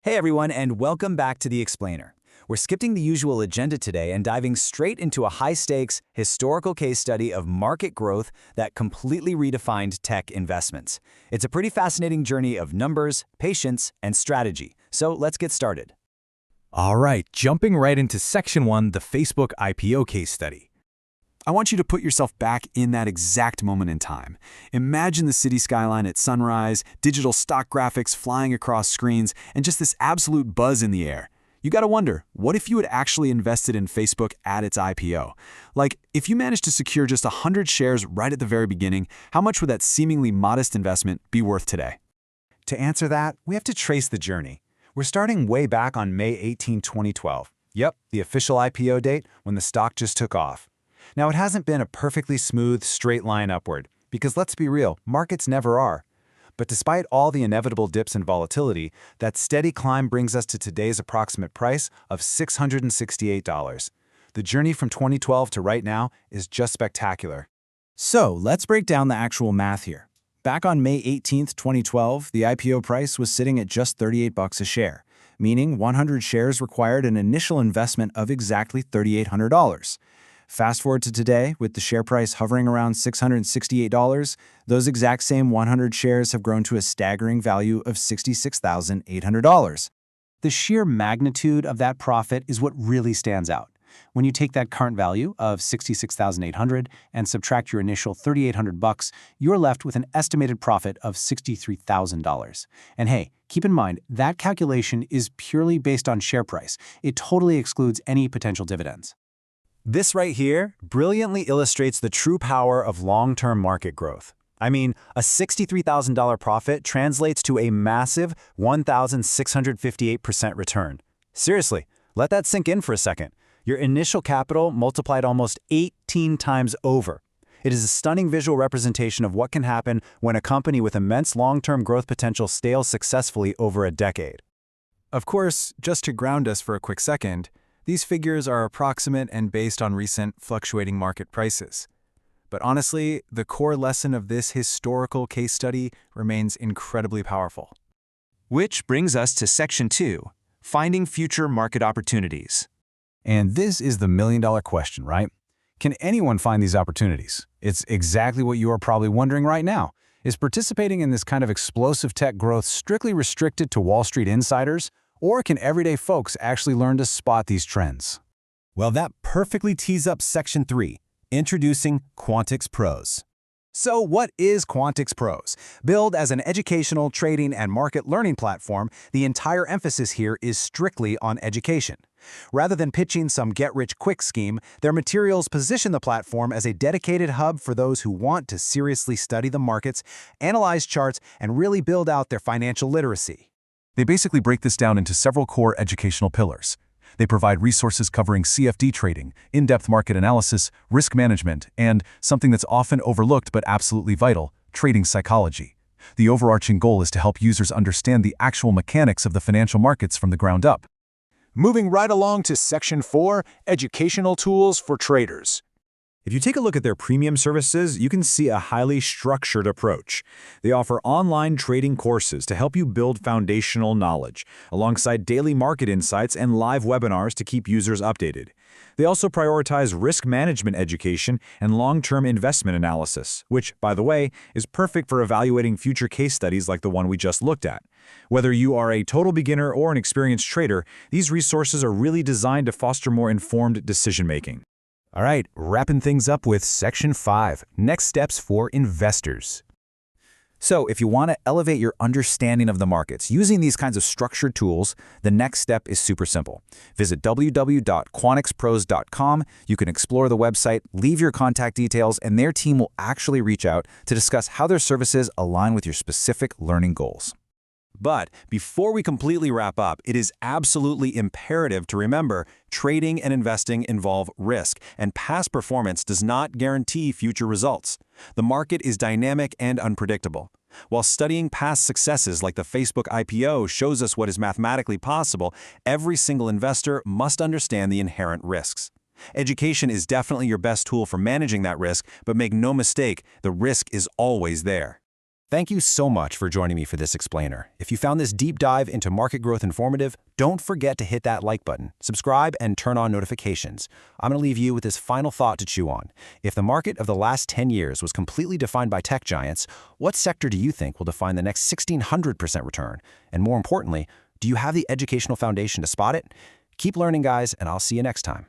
Hey everyone, and welcome back to The Explainer. We're skipping the usual agenda today and diving straight into a high-stakes, historical case study of market growth that completely redefined tech investments. It's a pretty fascinating journey of numbers, patience, and strategy. So let's get started. All right, jumping right into Section 1, the Facebook IPO case study. I want you to put yourself back in that exact moment in time. Imagine the city skyline at sunrise, digital stock graphics flying across screens, and just this absolute buzz in the air. You gotta wonder, what if you had actually invested in Facebook at its IPO? Like, if you managed to secure just 100 shares right at the very beginning, how much would that seemingly modest investment be worth today? To answer that, we have to trace the journey. We're starting way back on May 18, 2012. Yep, the official IPO date when the stock just took off. Now, it hasn't been a perfectly smooth, straight line upward, because let's be real, markets never are. But despite all the inevitable dips and volatility, that steady climb brings us to today's approximate price of $668. The journey from 2012 to right now is just spectacular. So, let's break down the actual math here. Back on May 18, 2012, the IPO price was sitting at just $38 a share, meaning 100 shares required an initial investment of exactly $3,800. Fast forward to today, with the share price hovering around $668, those exact same 100 shares have grown to a staggering value of $66,800. The sheer magnitude of that profit is what really stands out. When you take that current value of $66,800 and subtract your initial $3,800, you're left with an estimated profit of $63,000. And hey, keep in mind, that calculation is purely based on share price. It totally excludes any potential dividends. This right here brilliantly illustrates the true power of long-term market growth. I mean, a $63,000 profit translates to a massive 1,658% return. Seriously, let that sink in for a second. Your initial capital multiplied almost 18 times over. It is a stunning visual representation of what can happen when a company with immense long-term growth potential scales successfully over a decade. Of course, just to ground us for a quick second, these figures are approximate and based on recent fluctuating market prices. But honestly, the core lesson of this historical case study remains incredibly powerful. Which brings us to Section 2, Finding Future Market Opportunities. And this is the million-dollar question, right? Can anyone find these opportunities? It's exactly what you are probably wondering right now. Is participating in this kind of explosive tech growth strictly restricted to Wall Street insiders? Or can everyday folks actually learn to spot these trends? Well, that perfectly tees up Section 3, Introducing Quantix Pros. So what is Quantix Pros? Billed as an educational, trading, and market learning platform, the entire emphasis here is strictly on education. Rather than pitching some get-rich-quick scheme, their materials position the platform as a dedicated hub for those who want to seriously study the markets, analyze charts, and really build out their financial literacy. They basically break this down into several core educational pillars. They provide resources covering CFD trading, in-depth market analysis, risk management, and, something that's often overlooked but absolutely vital, trading psychology. The overarching goal is to help users understand the actual mechanics of the financial markets from the ground up. Moving right along to Section 4, Educational Tools for Traders. If you take a look at their premium services, you can see a highly structured approach. They offer online trading courses to help you build foundational knowledge, alongside daily market insights and live webinars to keep users updated. They also prioritize risk management education and long-term investment analysis, which, by the way, is perfect for evaluating future case studies like the one we just looked at. Whether you are a total beginner or an experienced trader, these resources are really designed to foster more informed decision-making. All right, wrapping things up with Section 5, Next Steps for Investors. So if you want to elevate your understanding of the markets using these kinds of structured tools, the next step is super simple. Visit www.quantixpros.com. You can explore the website, leave your contact details, and their team will actually reach out to discuss how their services align with your specific learning goals. But before we completely wrap up, it is absolutely imperative to remember trading and investing involve risk, and past performance does not guarantee future results. The market is dynamic and unpredictable. While studying past successes like the Facebook IPO shows us what is mathematically possible, every single investor must understand the inherent risks. Education is definitely your best tool for managing that risk, but make no mistake, the risk is always there. Thank you so much for joining me for this explainer. If you found this deep dive into market growth informative, don't forget to hit that like button, subscribe, and turn on notifications. I'm going to leave you with this final thought to chew on. If the market of the last 10 years was completely defined by tech giants, what sector do you think will define the next 1,600% return? And more importantly, do you have the educational foundation to spot it? Keep learning, guys, and I'll see you next time.